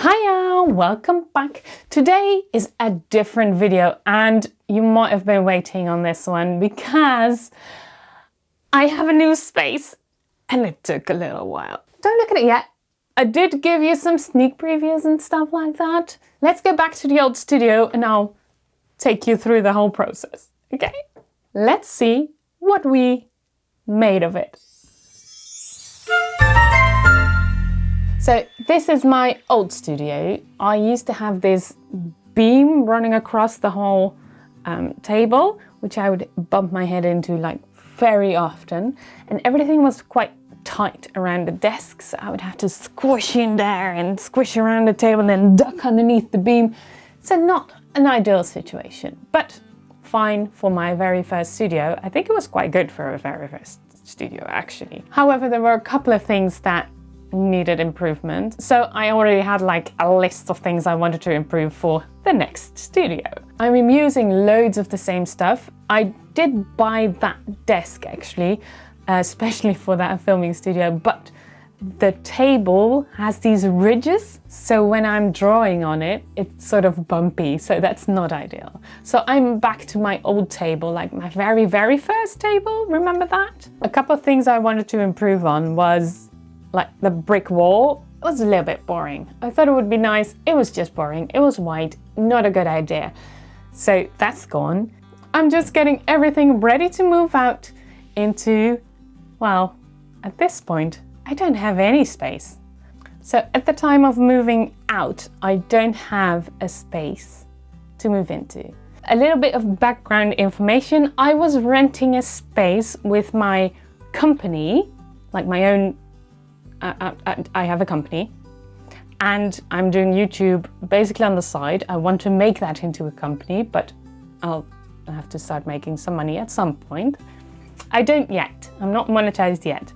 Hiya, welcome back. Today is a different video and you might have been waiting on this one because I have a new space and it took a little while. Don't look at it yet. I did give you some sneak previews and stuff like that. Let's go back to the old studio and I'll take you through the whole process, okay? Let's see what we made of it. So this is my old studio. I used to have this beam running across the whole table, which I would bump my head into like very often. And everything was quite tight around the desk, so I would have to squish in there and squish around the table and then duck underneath the beam. So not an ideal situation, but fine for my very first studio. I think it was quite good for a very first studio actually. However, there were a couple of things that needed improvement. So I already had like a list of things I wanted to improve for the next studio. I'm using loads of the same stuff. I did buy that desk actually, especially for that filming studio, but the table has these ridges. So when I'm drawing on it, it's sort of bumpy. So that's not ideal. So I'm back to my old table, like my very first table. Remember that? A couple of things I wanted to improve on was like the brick wall. It was a little bit boring. I thought it would be nice. It was just boring. It was white, not a good idea. So that's gone. I'm just getting everything ready to move out into, well, at this point, I don't have any space. So at the time of moving out, I don't have a space to move into. A little bit of background information. I was renting a space with my company, like my own I have a company and I'm doing YouTube basically on the side. I want to make that into a company, but I'll have to start making some money at some point. I don't yet. I'm not monetized yet.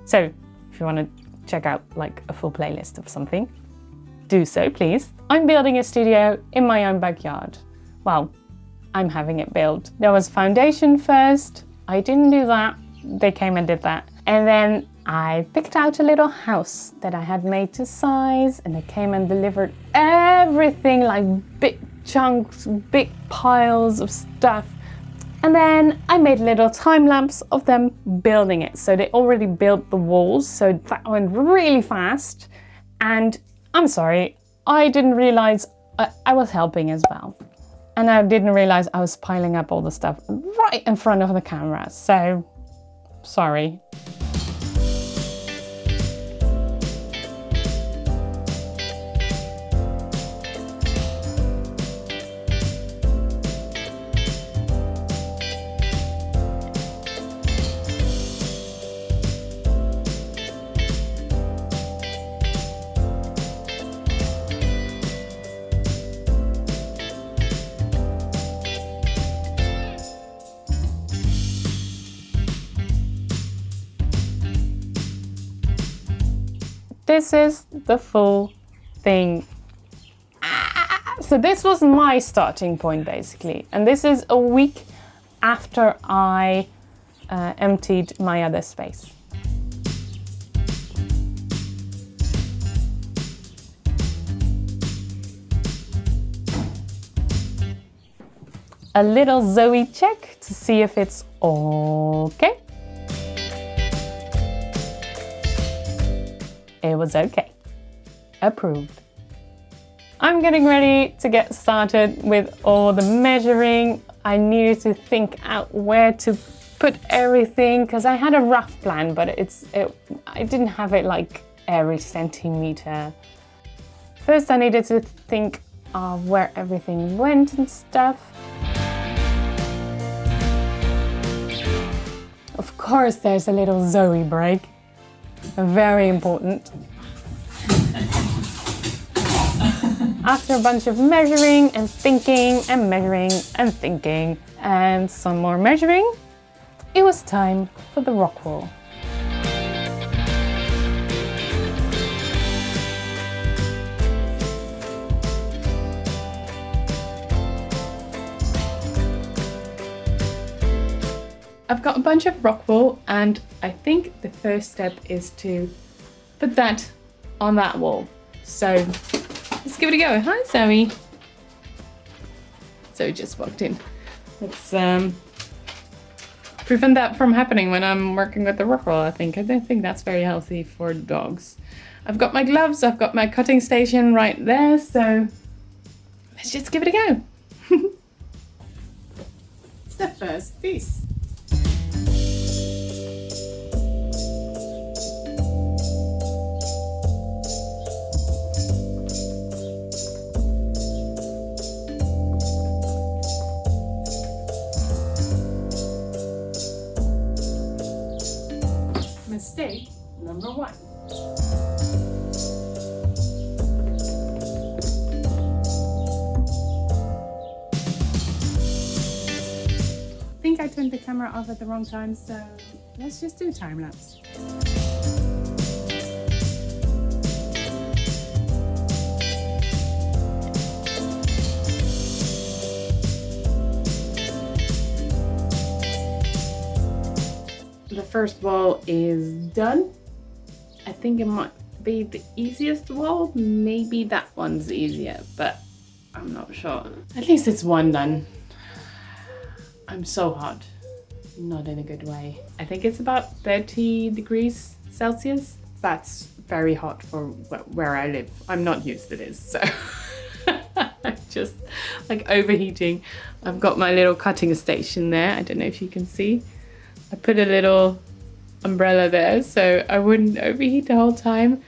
So if you want to check out like a full playlist of something, do so please. I'm building a studio in my own backyard. Well, I'm having it built. There was foundation first. I didn't do that. They came and did that. And then I picked out a little house that I had made to size, and they came and delivered everything, like big chunks, big piles of stuff. And then I made little time lapse of them building it. So they already built the walls, so that went really fast. And I'm sorry, I didn't realize I was helping as well. And I didn't realize I was piling up all the stuff right in front of the camera. So, sorry. This is the full thing. So this was my starting point basically. And this is a week after I emptied my other space. A little Zoe check to see if it's okay. It was okay. Approved. I'm getting ready to get started with all the measuring. I needed to think out where to put everything because I had a rough plan, but I didn't have it like every centimeter. First, I needed to think of where everything went and stuff. Of course, there's a little Zoe break. Very important. After a bunch of measuring and thinking and measuring and thinking and some more measuring, it was time for the rock wall. I've got a bunch of rock wool, and I think the first step is to put that on that wall. So let's give it a go. Hi, Zoe. Zoe just walked in. Let's prevent that from happening when I'm working with the rock roll, I think. I don't think that's very healthy for dogs. I've got my gloves, I've got my cutting station right there, so let's just give it a go. The first piece. Mistake number 1. I think I turned the camera off at the wrong time, so let's just do a time lapse. The first wall is done. I think it might be the easiest wall. Maybe that one's easier, but I'm not sure. At least it's one done. I'm so hot. Not in a good way. I think it's about 30 degrees Celsius. That's very hot for where I live. I'm not used to this, so I'm just like overheating. I've got my little cutting station there. I don't know if you can see. I put a little umbrella there so I wouldn't overheat the whole time.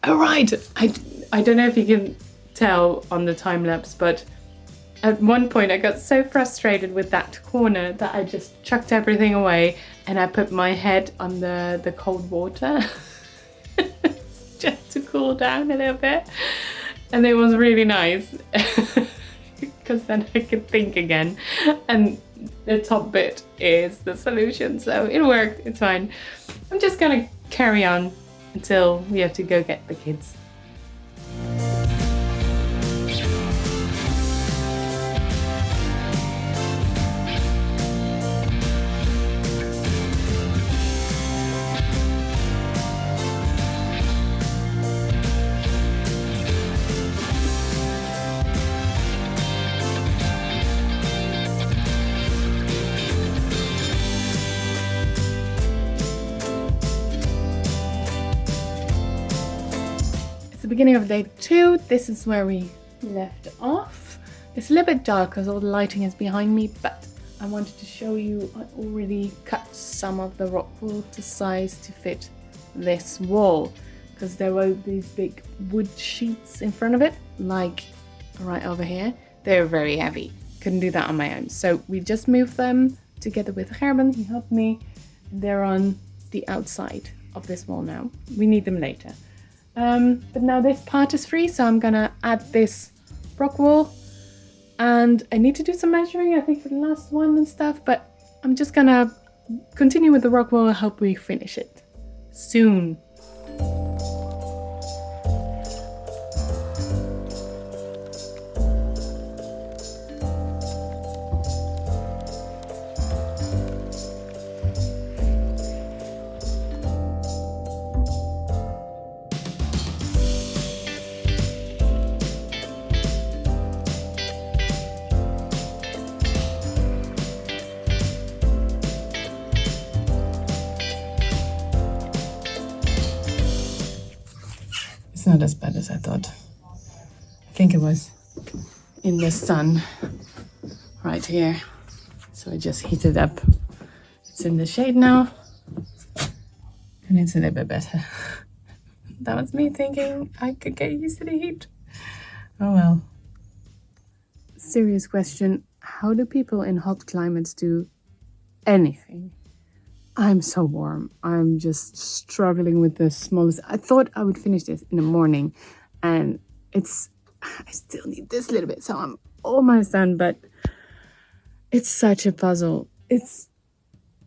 Oh right, I don't know if you can tell on the time lapse, but at one point I got so frustrated with that corner that I just chucked everything away and I put my head on the cold water just to cool down a little bit. And it was really nice because then I could think again. And the top bit is the solution, so it worked, it's fine. I'm just gonna carry on until we have to go get the kids. Beginning of day 2, this is where we left off. It's a little bit dark because all the lighting is behind me, but I wanted to show you I already cut some of the rock wool to size to fit this wall because there were these big wood sheets in front of it, like right over here. They're very heavy. Couldn't do that on my own. So we just moved them together with Gerben. He helped me. They're on the outside of this wall now. We need them later. But now this part is free, so I'm gonna add this rock wool and I need to do some measuring, I think, for the last one and stuff, but I'm just gonna continue with the rock wool and hope we finish it soon. It's not as bad as I thought. I think it was in the sun right here. So I just heated up. It's in the shade now. And it's a little bit better. That was me thinking I could get used to the heat. Oh well. Serious question. How do people in hot climates do anything? I'm so warm. I'm just struggling with the smallest. I thought I would finish this in the morning and I still need this little bit. So I'm almost done, but it's such a puzzle.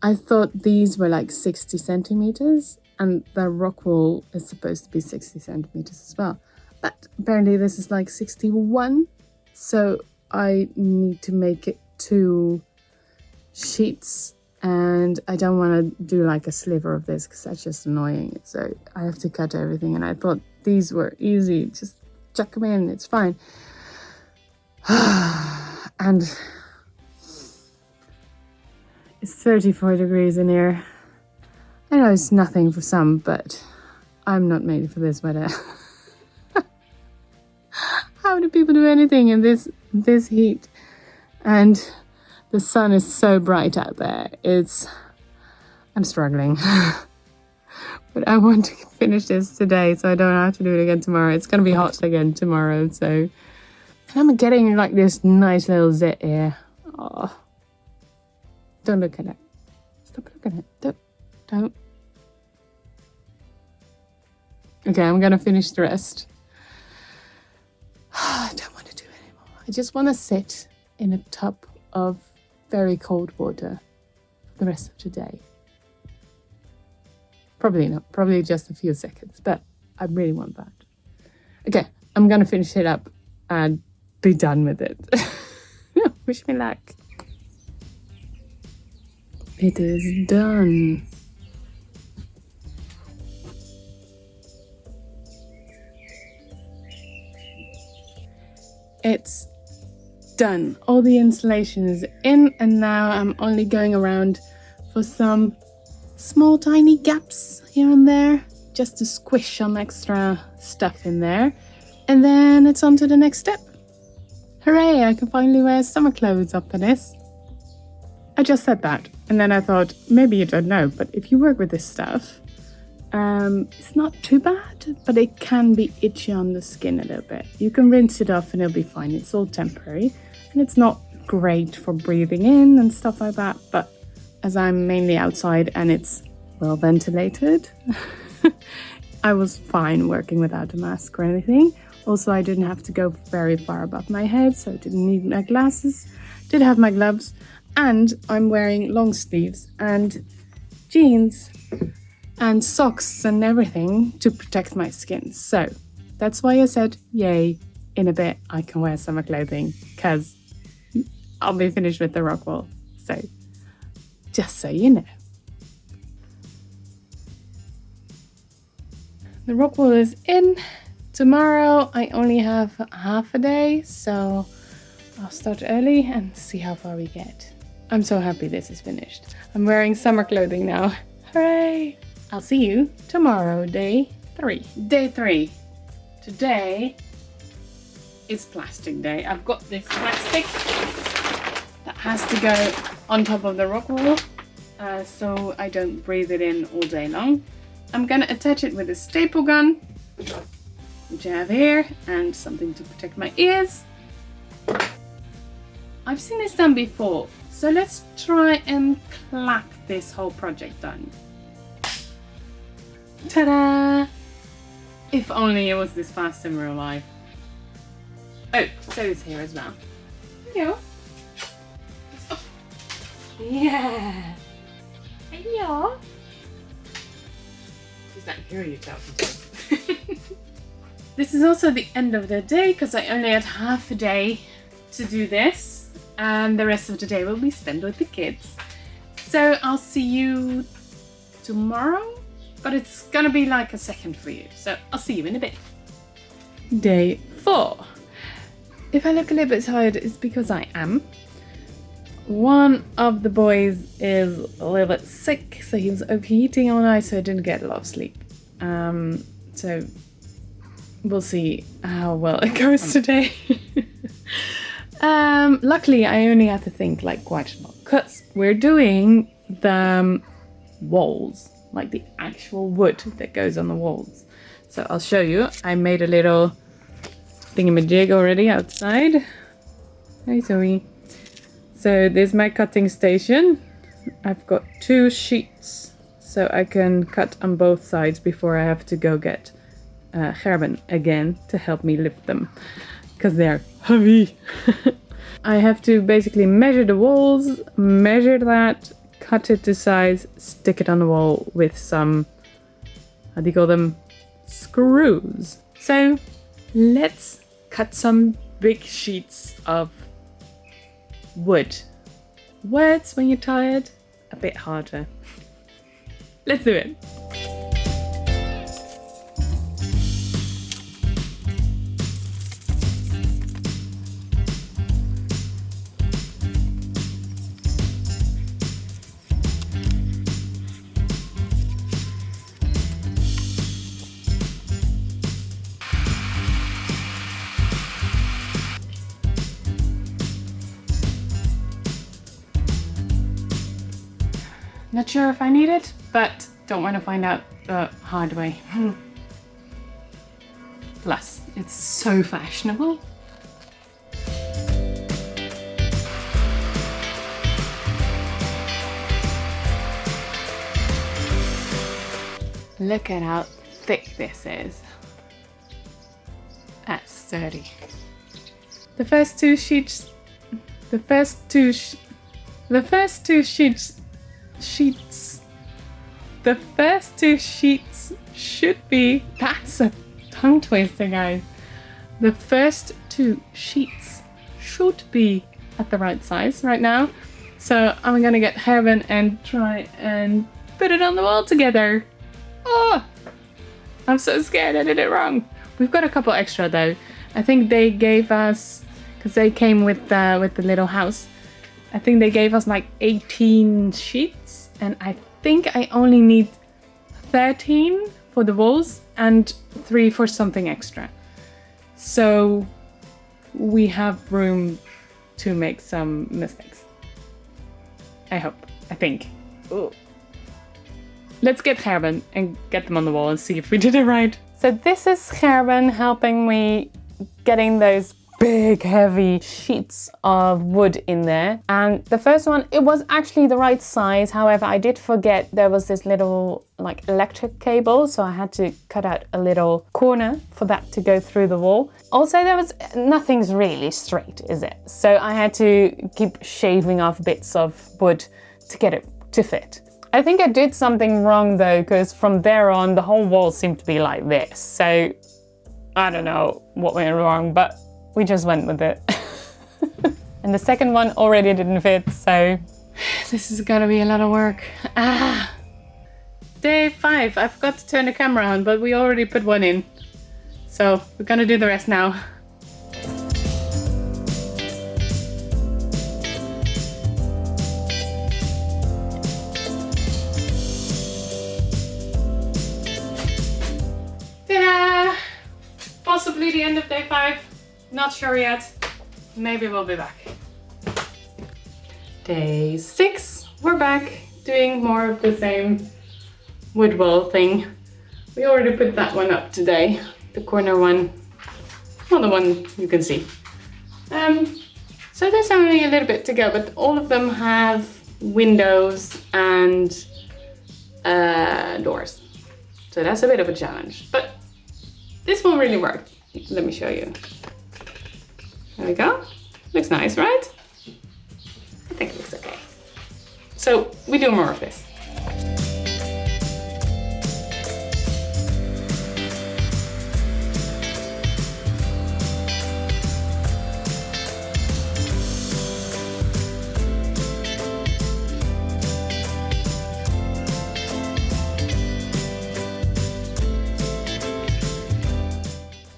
I thought these were like 60 centimeters and the rock wool is supposed to be 60 centimeters as well. But apparently this is like 61. So I need to make it 2 sheets. And I don't want to do like a sliver of this because that's just annoying. So I have to cut everything. And I thought these were easy. Just chuck them in, it's fine. And it's 34 degrees in here. I know it's nothing for some, but I'm not made for this weather. How do people do anything in this heat? And the sun is so bright out there. I'm struggling. But I want to finish this today so I don't have to do it again tomorrow. It's going to be hot again tomorrow, so... And I'm getting like this nice little zit here. Oh. Don't look at it. Stop looking at it. Don't. Okay, I'm going to finish the rest. I don't want to do it anymore. I just want to sit in a tub of very cold water for the rest of the day. Probably not. Probably just a few seconds, but I really want that. Okay, I'm going to finish it up and be done with it. Wish me luck. It is done. It's done. All the insulation is in, and now I'm only going around for some small tiny gaps here and there, just to squish some extra stuff in there. And then it's on to the next step. Hooray, I can finally wear summer clothes up to this. I just said that, and then I thought, maybe you don't know, but if you work with this stuff, it's not too bad, but it can be itchy on the skin a little bit. You can rinse it off and it'll be fine. It's all temporary, and it's not great for breathing in and stuff like that, but as I'm mainly outside and it's well ventilated, I was fine working without a mask or anything. Also, I didn't have to go very far above my head, so I didn't need my glasses. Did have my gloves, and I'm wearing long sleeves and jeans and socks and everything to protect my skin. So that's why I said, yay, in a bit I can wear summer clothing, because I'll be finished with the rock wall. So just so you know. The rock wall is in. Tomorrow I only have half a day, so I'll start early and see how far we get. I'm so happy this is finished. I'm wearing summer clothing now. Hooray! I'll see you tomorrow, day 3. Day 3. Today is plastic day. I've got this plastic that has to go on top of the rock wall, so I don't breathe it in all day long. I'm gonna attach it with a staple gun, which I have here, and something to protect my ears. I've seen this done before, so let's try and clap this whole project done. Ta-da! If only it was this fast in real life. Oh, so it's here as well. Hello. Oh. Yeah. Hello. She's not here, you tell me. This is also the end of the day, because I only had half a day to do this, and the rest of the day will be spent with the kids. So I'll see you tomorrow, but it's gonna be like a second for you. So I'll see you in a bit. Day 4. If I look a little bit tired, it's because I am. One of the boys is a little bit sick, so he was overheating all night, so I didn't get a lot of sleep. So we'll see how well it goes today. Luckily, I only have to think like quite a lot, because we're doing the walls, like the actual wood that goes on the walls. So I'll show you. I made a little thingamajig already outside. Hi Zoe. So this is my cutting station. I've got 2 sheets, so I can cut on both sides before I have to go get Gerben again to help me lift them, because they're heavy. I have to basically measure the walls, measure that, cut it to size, stick it on the wall with some, how do you call them, screws. So let's cut some big sheets of wood. Words when you're tired, a bit harder. Let's do it. Not sure if I need it, but don't want to find out the hard way. Plus, it's so fashionable. Look at how thick this is. That's sturdy. The first two sheets should be, that's a tongue twister, guys. The first 2 sheets should be at the right size right now. So I'm gonna get Gerben and try and put it on the wall together. Oh, I'm so scared I did it wrong. We've got a couple extra though. I think they gave us, because they came with the little house, I think they gave us like 18 sheets, and I think I only need 13 for the walls and 3 for something extra. So we have room to make some mistakes. I hope, I think. Ooh. Let's get Gerben and get them on the wall and see if we did it right. So this is Gerben helping me getting those big heavy sheets of wood in there. And the first one, it was actually the right size. However, I did forget there was this little like electric cable, so I had to cut out a little corner for that to go through the wall. Also, nothing's really straight, is it? So I had to keep shaving off bits of wood to get it to fit. I think I did something wrong though, because from there on the whole wall seemed to be like this. So I don't know what went wrong, but we just went with it. And the second one already didn't fit, so this is gonna be a lot of work. Day 5, I forgot to turn the camera on, but we already put one in. So we're gonna do the rest now. Possibly the end of day 5, not sure yet. Maybe we'll be back. Day 6, we're back doing more of the same wood wall thing. We already put that one up today, the corner one, well, the one you can see. So there's only a little bit to go, but all of them have windows and doors. So that's a bit of a challenge, but this one really worked. Let me show you. There we go. Looks nice, right? I think it looks okay. So we do more of this.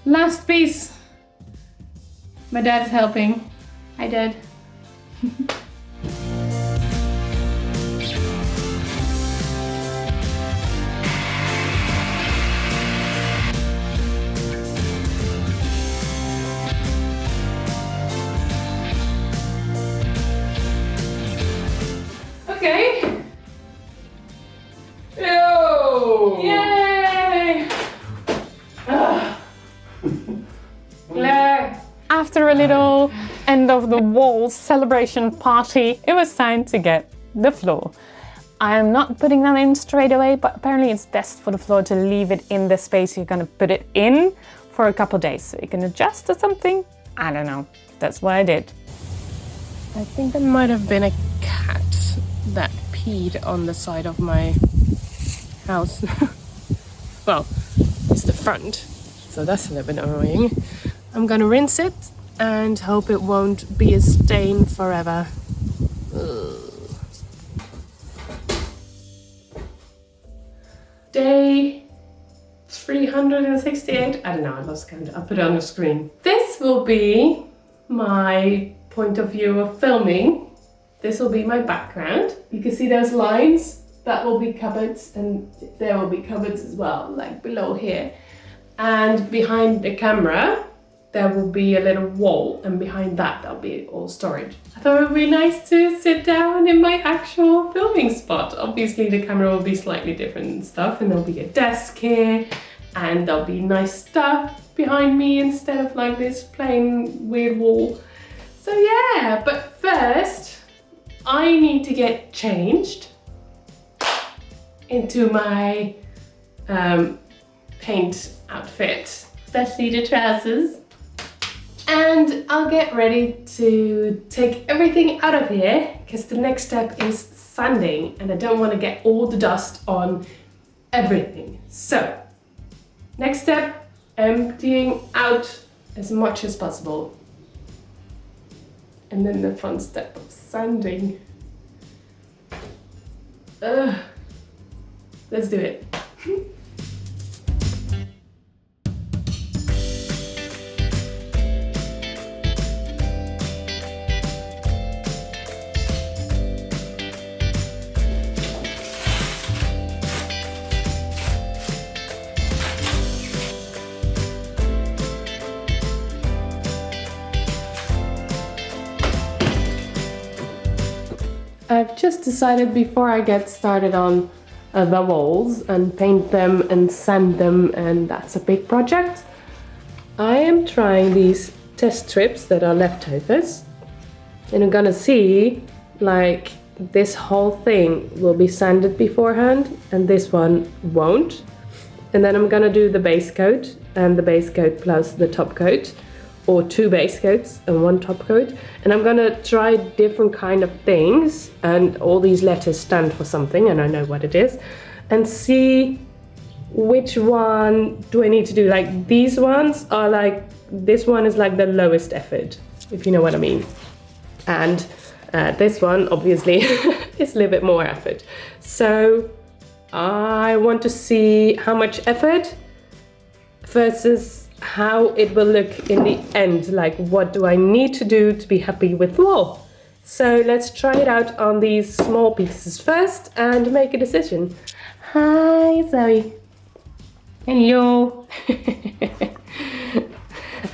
Last piece. My dad's helping. Hi, Dad. Okay. Yo! Yay! After a little end of the wall celebration party, it was time to get the floor. I am not putting that in straight away, but apparently it's best for the floor to leave it in the space you're gonna put it in for a couple days, so you can adjust or something. I don't know. That's what I did. I think there might have been a cat that peed on the side of my house. Well, it's the front, so that's a little bit annoying. I'm gonna rinse it and hope it won't be a stain forever. Ugh. Day 368. I don't know, I lost count. I'll put it on the screen. This will be my point of view of filming. This will be my background. You can see those lines. That will be cupboards, and there will be cupboards as well, like below here. And behind the camera, there will be a little wall, and behind that there'll be all storage. I thought it would be nice to sit down in my actual filming spot. Obviously the camera will be slightly different and stuff, and there'll be a desk here, and there'll be nice stuff behind me instead of like this plain weird wall. So yeah, but first I need to get changed into my paint outfit, especially the trousers. And I'll get ready to take everything out of here because the next step is sanding and I don't want to get all the dust on everything. So, next step, emptying out as much as possible. And then the fun step of sanding. Let's do it. I've just decided before I get started on the walls and paint them and sand them, and that's a big project. I am trying these test strips that are leftovers, and I'm gonna see like this whole thing will be sanded beforehand and this one won't. And then I'm gonna do the base coat and the base coat plus the top coat, or 2 base coats and 1 top coat. And I'm gonna try different kind of things, and all these letters stand for something and I know what it is, and see which one do I need to do. Like these ones are like, this one is like the lowest effort, if you know what I mean. And this one obviously is a little bit more effort. So I want to see how much effort versus how it will look in the end. Like what do I need to do to be happy with the wall? So let's try it out on these small pieces first and make a decision. Hi Zoe. Hello.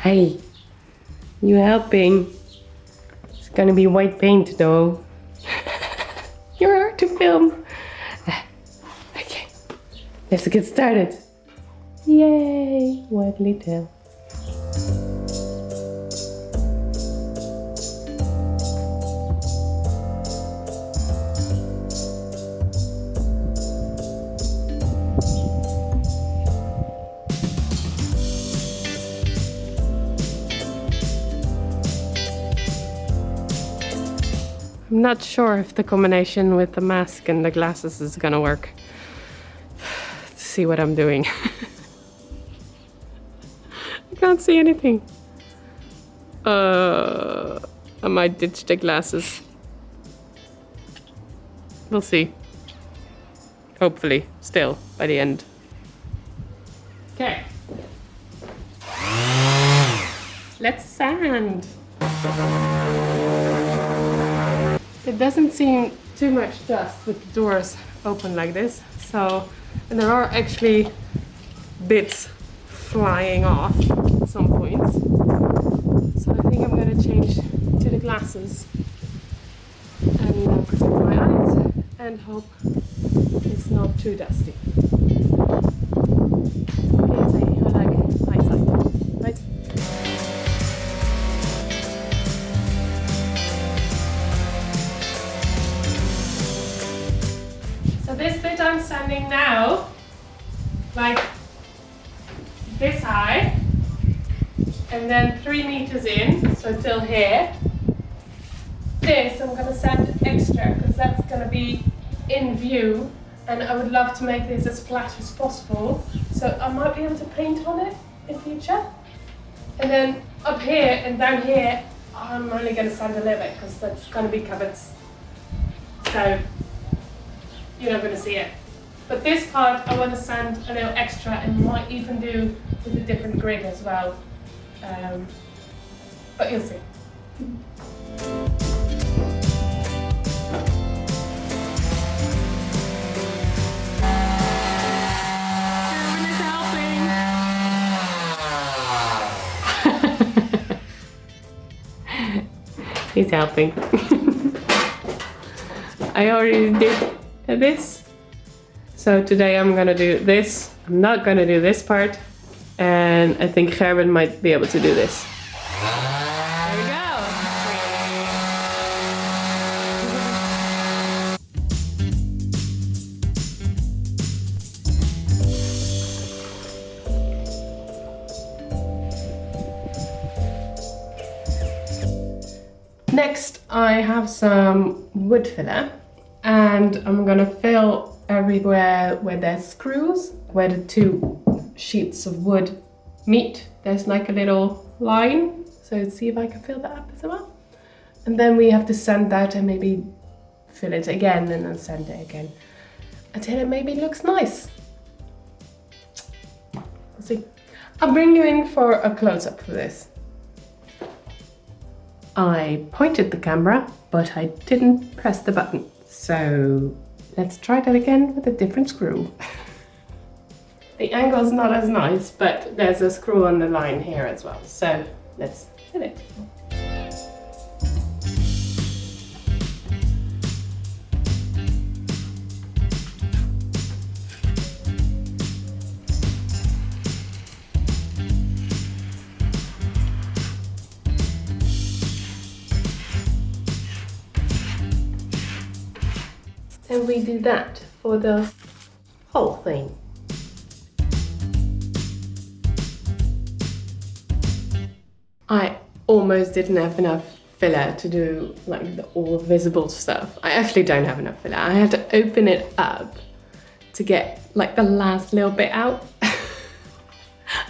Hey, you helping? It's gonna be white paint though. You're hard to film. Okay, let's get started. Yay, waggly tail. I'm not sure if the combination with the mask and the glasses is gonna work. Let's see what I'm doing. I can't see anything. I might ditch the glasses. We'll see. Hopefully, still, by the end. Okay. Let's sand. It doesn't seem too much dust with the doors open like this. So, and there are actually bits flying off at some point. So I think I'm going to change to the glasses and protect my eyes and hope it's not too dusty. Okay, so I like my side, right? So this bit I'm sanding now, like this high, and then 3 meters in, so till here. This I'm gonna sand extra because that's gonna be in view, and I would love to make this as flat as possible, so I might be able to paint on it in future. And then up here and down here, I'm only gonna sand a little bit because that's gonna be covered, so you're not gonna see it. But this part I want to sand a little extra, and might even do with a different grid as well. But you'll see. Gerben is helping. He's helping. I already did this. So today I'm gonna do this. I'm not gonna do this part. And I think Gerben might be able to do this. There we go. Next, I have some wood filler, and I'm gonna fill everywhere where there's screws, where the two sheets of wood meet. There's like a little line, so let's see if I can fill that up as well. And then we have to sand that and maybe fill it again and then sand it again until it maybe looks nice. We'll see. I'll bring you in for a close-up for this. I pointed the camera, but I didn't press the button. So let's try that again with a different screw. The angle's not as nice, but there's a screw on the line here as well. So let's fill it. And we do that for the whole thing. I almost didn't have enough filler to do like the all visible stuff. I actually don't have enough filler. I had to open it up to get like the last little bit out.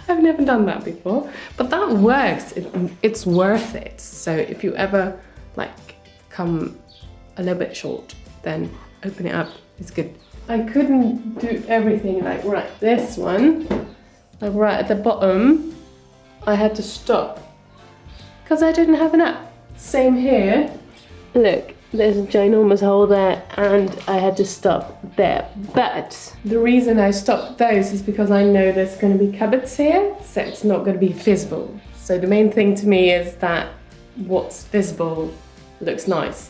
I've never done that before, but that works. It's worth it. So if you ever like come a little bit short, then open it up, it's good. I couldn't do everything like right this one, like right at the bottom. I had to stop because I didn't have enough. Same here. Look, there's a ginormous hole there and I had to stop there. But the reason I stopped those is because I know there's going to be cupboards here, so it's not going to be visible. So the main thing to me is that what's visible looks nice.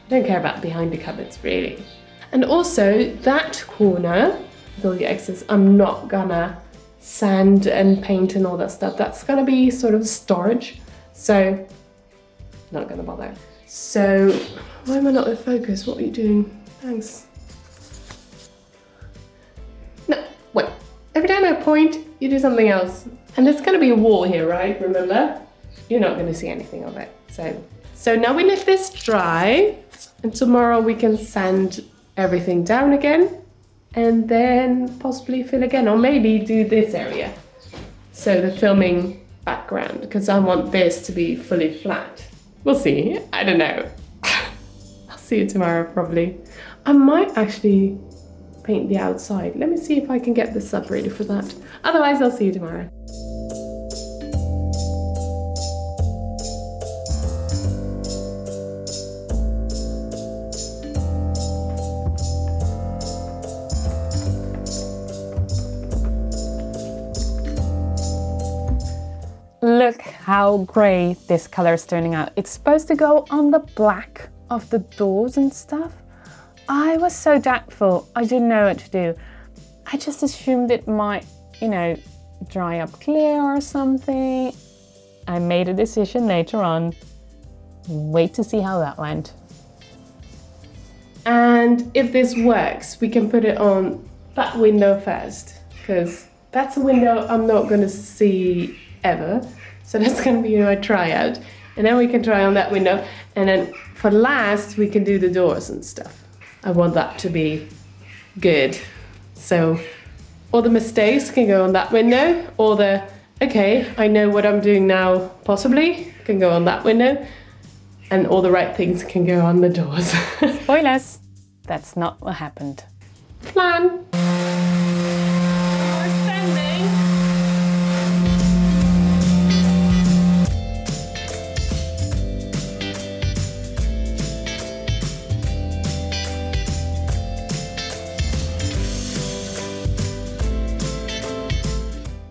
I don't care about behind the cupboards, really. And also, that corner, with all the excess, I'm not gonna sand and paint and all that stuff. That's gonna be sort of storage, so not gonna bother. So, why am I not in focus? What are you doing? Thanks. No, wait. Every time I point, you do something else. And there's gonna be a wall here, right? Remember? You're not gonna see anything of it. So now we let this dry. And tomorrow we can sand everything down again and then possibly fill again, or maybe do this area. So the filming background, because I want this to be fully flat. We'll see, I don't know. I'll see you tomorrow probably. I might actually paint the outside. Let me see if I can get the sub ready for that. Otherwise I'll see you tomorrow. Look how grey this color is turning out. It's supposed to go on the black of the doors and stuff. I was so doubtful. I didn't know what to do. I just assumed it might, you know, dry up clear or something. I made a decision later on. Wait to see how that went. And if this works, we can put it on that window first, because that's a window I'm not going to see ever. So that's going to be a tryout. And then we can try on that window. And then for last, we can do the doors and stuff. I want that to be good. So all the mistakes can go on that window. All the, okay, I know what I'm doing now, possibly, can go on that window. And all the right things can go on the doors. Spoilers! That's not what happened. Plan!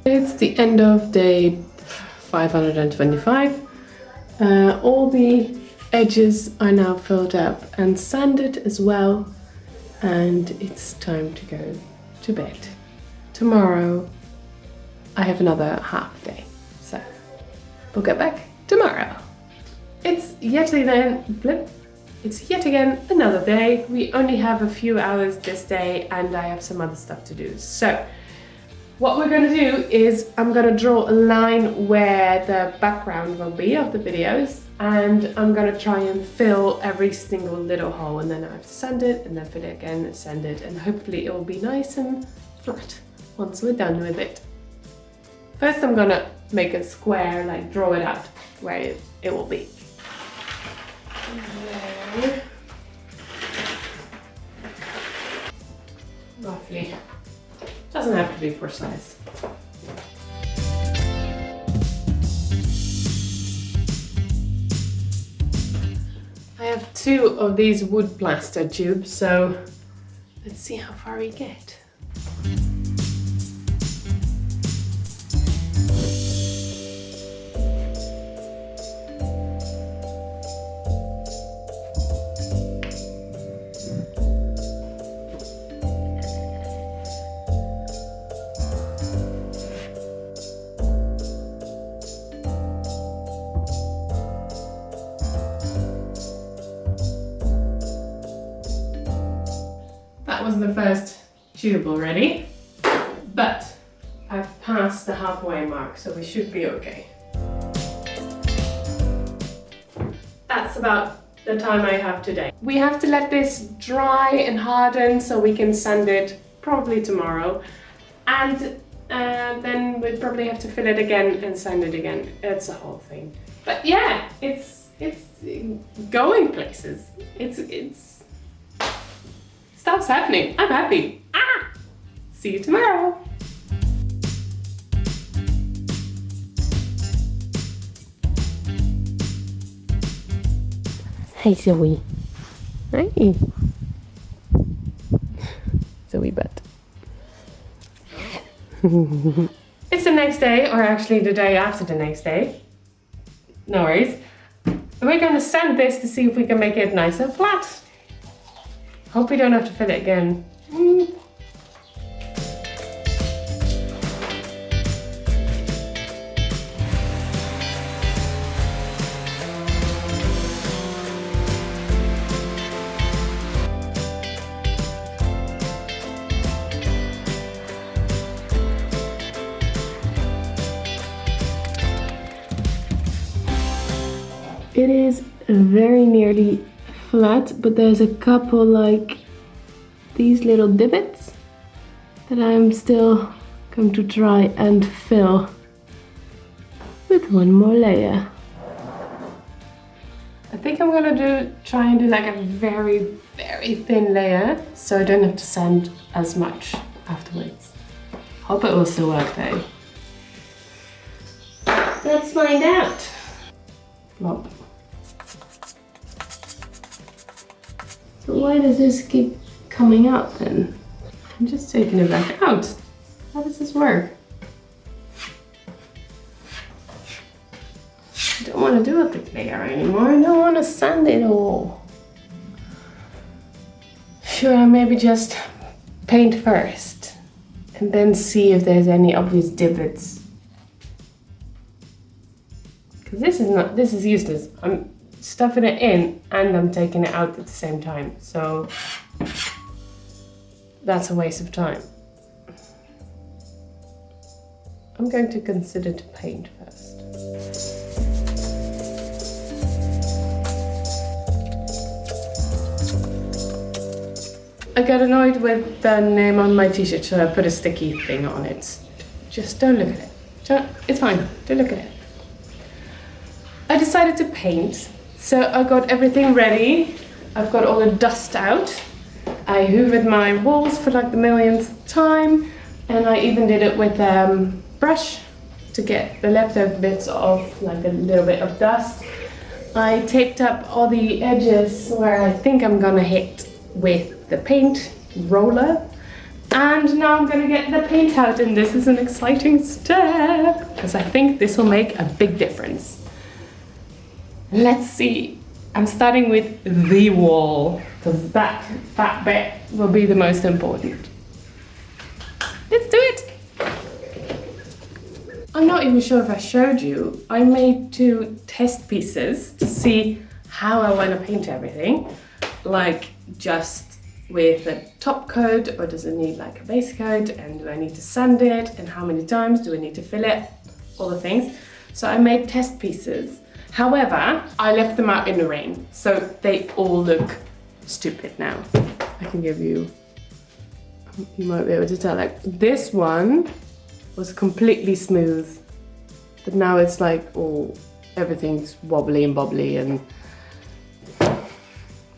It's the end of day 525. All the edges are now filled up and sanded as well, and it's time to go to bed. Tomorrow I have another half day, so we'll get back tomorrow. It's yet again another day. We only have a few hours this day and I have some other stuff to do. So what we're going to do is I'm going to draw a line where the background will be of the videos, and I'm going to try and fill every single little hole, and then I have to sand it and then fill it again and sand it, and hopefully it will be nice and flat once we're done with it. First I'm going to make a square, like draw it out where it will be. There. Roughly. Doesn't have to be precise. I have 2 of these wood plaster tubes, so let's see how far we get. That was the first tube already, but I've passed the halfway mark, so we should be okay. That's about the time I have today. We have to let this dry and harden so we can sand it probably tomorrow, and then we'd probably have to fill it again and sand it again. It's a whole thing. But yeah, it's going places. It's stuff's happening. I'm happy. See you tomorrow. Hey Zoe. Hey. Zoe butt. It's the next day, or actually the day after the next day. No worries. We're gonna sand this to see if we can make it nice and flat. Hope we don't have to fill it again. It is very nearly flat, but there's a couple like these little divots that I'm still going to try and fill with one more layer. I think I'm gonna try and do like a very, very thin layer so I don't have to sand as much afterwards. Hope it will still work though. Let's find out. Plop. So why does this keep coming out then? I'm just taking it back out. How does this work? I don't want to do a thick layer anymore. I don't want to sand it all. Sure, maybe just paint first and then see if there's any obvious divots. Because this is useless. I'm stuffing it in and I'm taking it out at the same time. So that's a waste of time. I'm going to consider to paint first. I got annoyed with the name on my t-shirt, so I put a sticky thing on it. Just don't look at it. It's fine, don't look at it. I decided to paint, so I got everything ready. I've got all the dust out. I hoovered my walls for like the millionth time, and I even did it with a brush to get the leftover bits off, like a little bit of dust. I taped up all the edges where I think I'm gonna hit with the paint roller, And now I'm gonna get the paint out, and this is an exciting step because I think this will make a big difference. Let's see. I'm starting with the wall because that bit will be the most important. Let's do it. I'm not even sure if I showed you. I made 2 test pieces to see how I want to paint everything. Like just with a top coat, or does it need like a base coat, and do I need to sand it, and how many times do I need to fill it, all the things. So I made test pieces. However, I left them out in the rain, so they all look stupid now. I can give you might be able to tell, like this one was completely smooth, but now it's like all, everything's wobbly and bobbly, and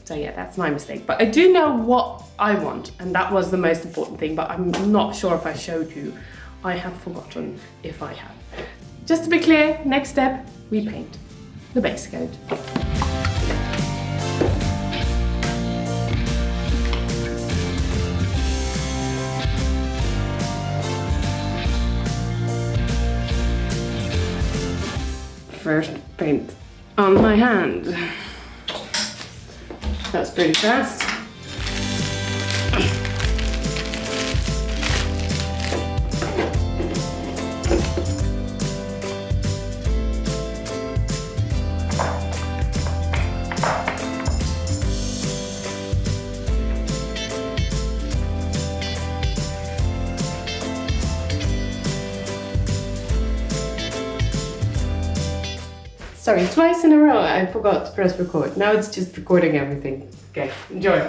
so yeah, that's my mistake. But I do know what I want, and that was the most important thing, but I'm not sure if I showed you. I have forgotten if I have. Just to be clear, next step, we paint the base coat. First paint on my hand. That's pretty fast. Sorry, twice in a row I forgot to press record. Now it's just recording everything. Okay, enjoy.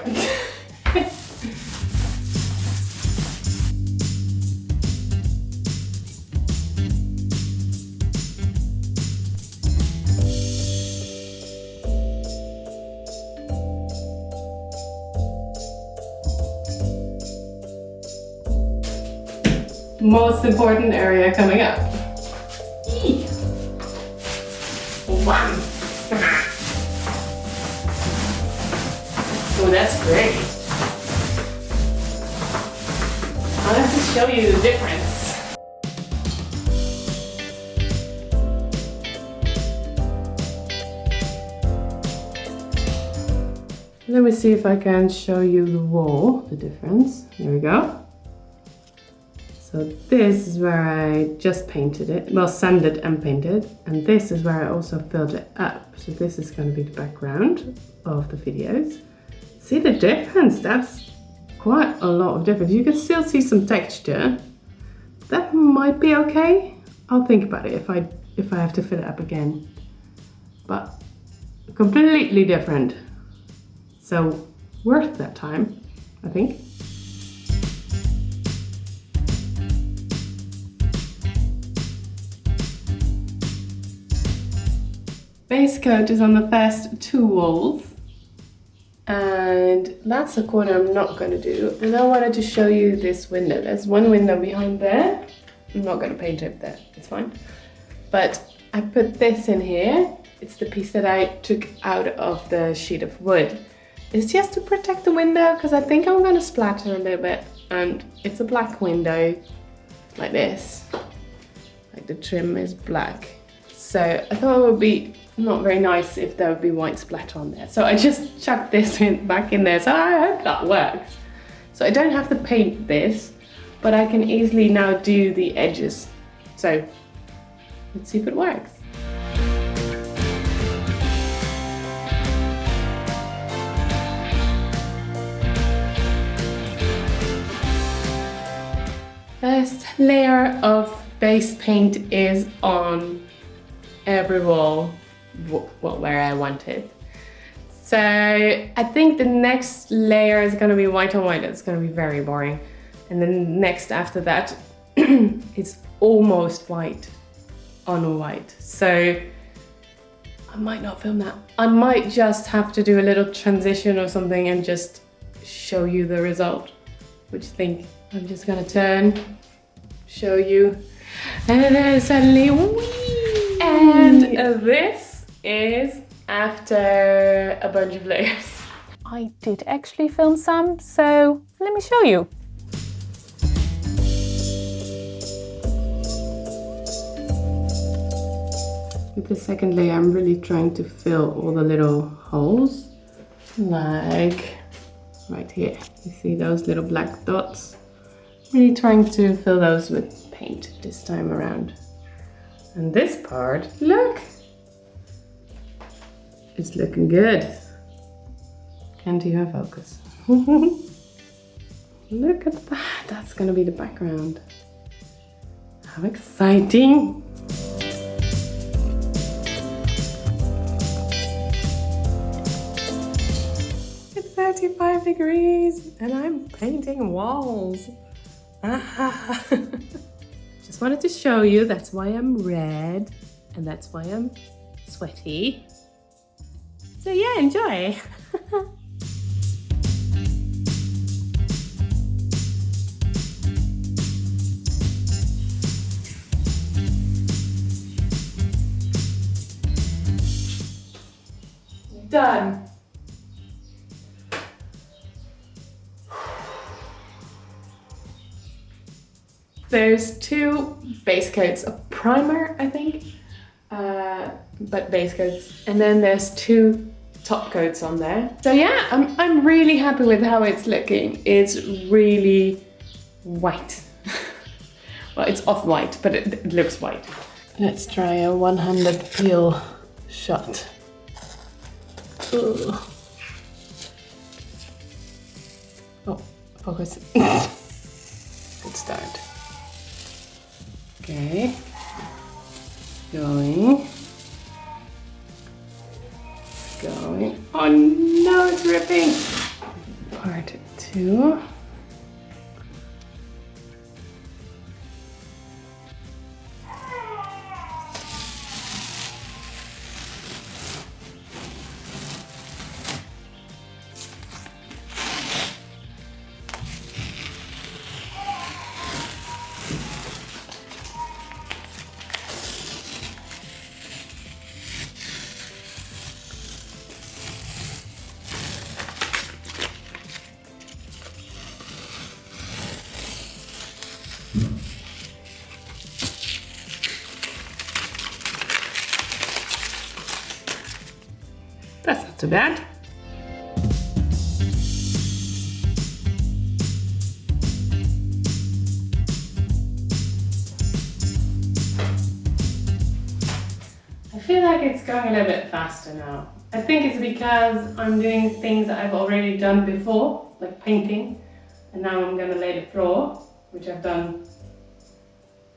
Most important area coming up. One. Oh, that's great. I'll have to show you the difference. Let me see if I can show you the wall, the difference. Here we go. So this is where I just painted it, well, sanded and painted, and this is where I also filled it up. So this is going to be the background of the videos. See the difference? That's quite a lot of difference. You can still see some texture. That might be okay. I'll think about it if I have to fill it up again. But completely different. So worth that time, I think. Base coat is on the first 2 walls, and that's the corner I'm not going to do. And I wanted to show you this window. There's one window behind there. I'm not going to paint it there, it's fine. But I put this in here. It's the piece that I took out of the sheet of wood. It's just to protect the window because I think I'm going to splatter a little bit. And it's a black window, like this. Like the trim is black. So I thought it would be not very nice if there would be white splatter on there. So I just chucked this back in there. So I hope that works. So I don't have to paint this, but I can easily now do the edges. So let's see if it works. First layer of base paint is on every wall, well, where I want it. So I think the next layer is going to be white on white. It's going to be very boring. And then next after that, it's almost white on white. So I might not film that. I might just have to do a little transition or something and just show you the result. What do you think? I'm just going to turn, show you, and then suddenly, whee! And this is after a bunch of layers. I did actually film some, so let me show you. With the second layer, I'm really trying to fill all the little holes, like right here. You see those little black dots? Really trying to fill those with paint this time around. And this part, look! It's looking good. Can do your focus. Look at that, that's gonna be the background. How exciting! It's 35 degrees and I'm painting walls. Just wanted to show you, that's why I'm red and that's why I'm sweaty. So yeah, enjoy. Done. There's two base coats, a primer, I think, but base coats, and then there's two top coats on there. So yeah, I'm really happy with how it's looking. It's really white. Well, it's off-white, but it looks white. Let's try a one-handed peel shot. Ugh. Oh, focus. Good start. Okay. Going. Oh no, it's ripping. Part 2. That's not too bad. I feel like it's going a little bit faster now. I think it's because I'm doing things that I've already done before, like painting, and now I'm going to lay the floor, which I've done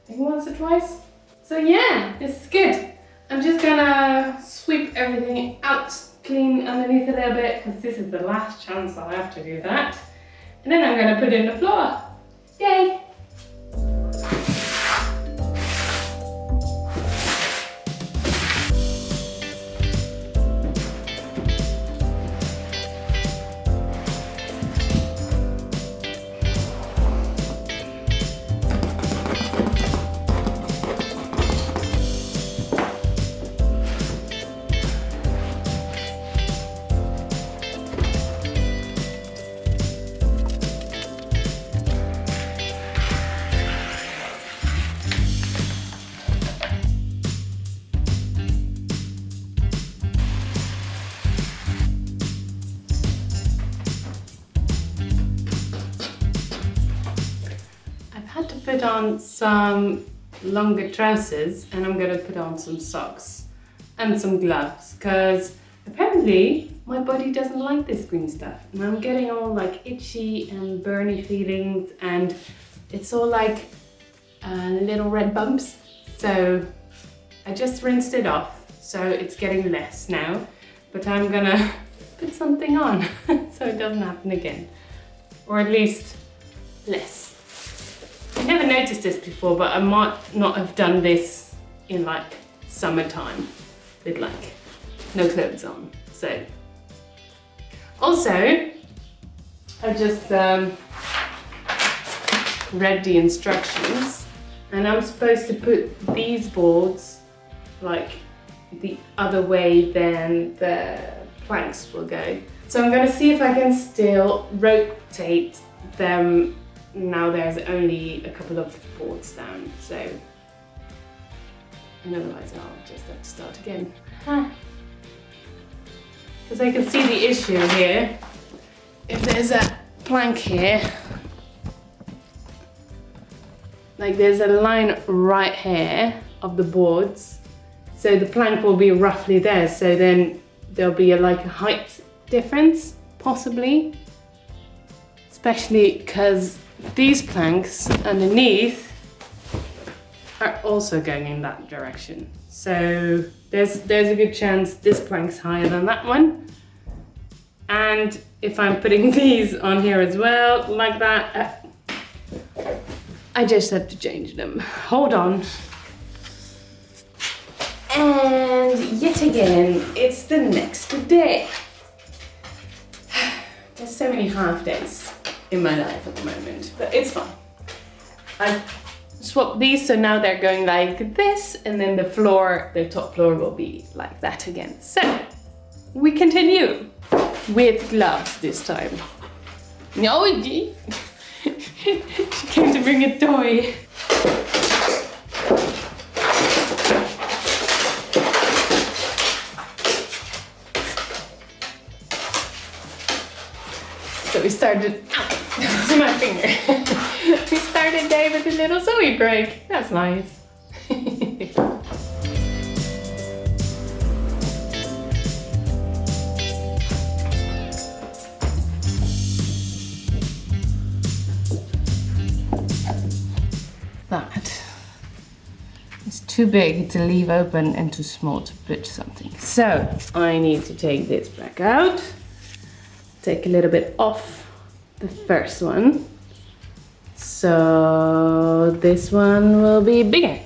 I think once or twice. So yeah, it's good. I'm just gonna sweep everything out, clean underneath a little bit, because this is the last chance I'll have to do that. And then I'm gonna put in the floor. Yay! Put on some longer trousers and I'm gonna put on some socks and some gloves, because apparently my body doesn't like this green stuff and I'm getting all like itchy and burny feelings, and it's all like little red bumps. So I just rinsed it off, so it's getting less now, but I'm gonna put something on so it doesn't happen again, or at least less. I never noticed this before, but I might not have done this in like summertime with like no clothes on. So also I just read the instructions, and I'm supposed to put these boards like the other way than the planks will go. So I'm going to see if I can still rotate them. Now there's only a couple of boards down, so And otherwise I'll just have to start again. Because I can see the issue here. If there's a plank here, like there's a line right here of the boards, so the plank will be roughly there, so then there'll be like a height difference, possibly. Especially because these planks underneath are also going in that direction. So there's a good chance this plank's higher than that one. And if I'm putting these on here as well, like that, I just have to change them. Hold on. And yet again, it's the next day. There's so many half days in my life at the moment, but it's fine. I've swapped these, so now they're going like this, and then the floor, the top floor will be like that again. So we continue with gloves this time. No, she came to bring a toy. So we started, ow, my finger. We started day with a little Zoe break. That's nice. That is too big to leave open and too small to put something. So I need to take this back out. Take a little bit off the first one. So this one will be bigger.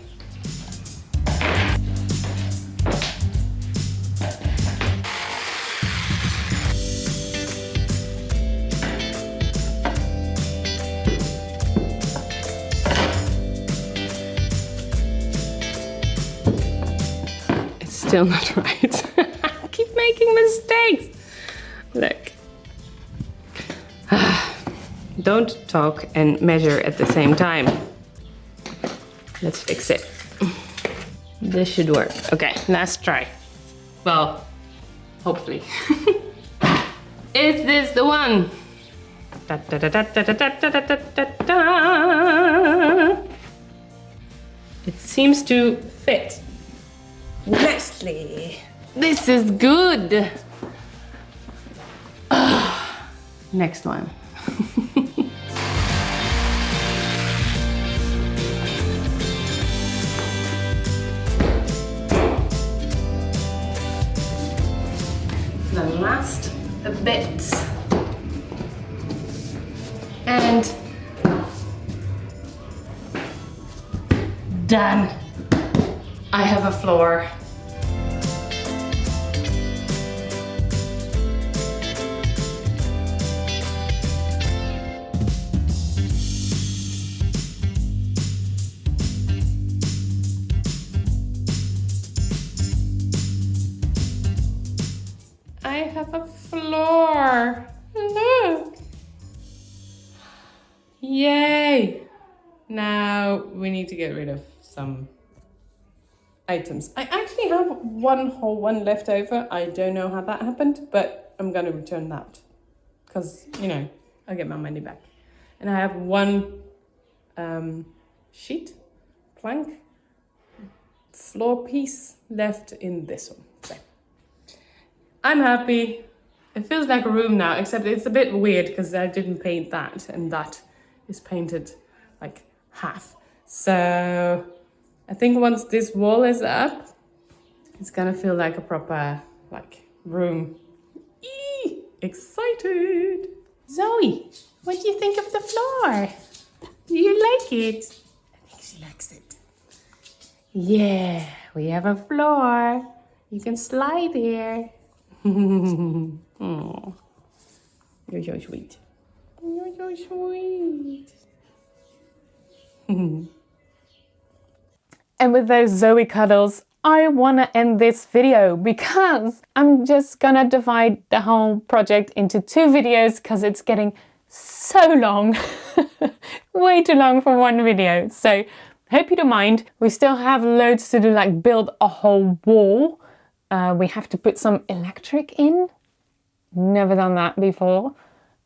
It's still not right. I keep making mistakes. Look. Don't talk and measure at the same time. Let's fix it. This should work. Okay, last try. Well, hopefully. Is this the one? Da, da, da, da, da, da, da, da, da, da. It seems to fit nicely. This is good. Next one. The last bit. And done. I have a floor. I have a floor. Look. Yay. Now we need to get rid of some items. I actually have one whole one left over. I don't know how that happened, but I'm gonna return that because, you know, I'll get my money back. And I have one sheet, plank, floor piece left in this one. So I'm happy. It feels like a room now, except it's a bit weird because I didn't paint that, and that is painted like half. So I think once this wall is up, it's gonna feel like a proper like room. Eee, excited. Zoe, what do you think of the floor? Do you like it? I think she likes it. Yeah, we have a floor. You can slide here. Oh, you're so sweet. You're so sweet. And with those Zoe cuddles, I want to end this video because I'm just gonna divide the whole project into 2 videos because it's getting so long. Way too long for one video. So hope you don't mind. We still have loads to do, like build a whole wall. We have to put some electric in. Never done that before.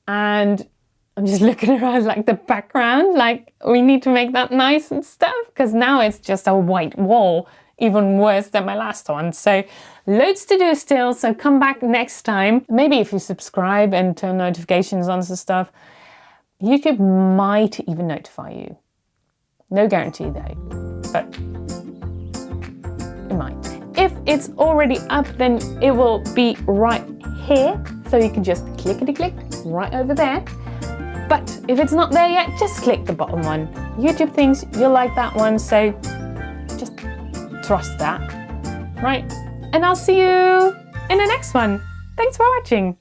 And I'm just looking around like the background, like we need to make that nice and stuff, because now it's just a white wall, even worse than my last one. So loads to do still, so come back next time. Maybe if you subscribe and turn notifications on and stuff, YouTube might even notify you. No guarantee though, but it might. If it's already up, then it will be right here. So you can just clickety-click right over there. But if it's not there yet, just click the bottom one. YouTube thinks you'll like that one, so just trust that, right? And I'll see you in the next one. Thanks for watching.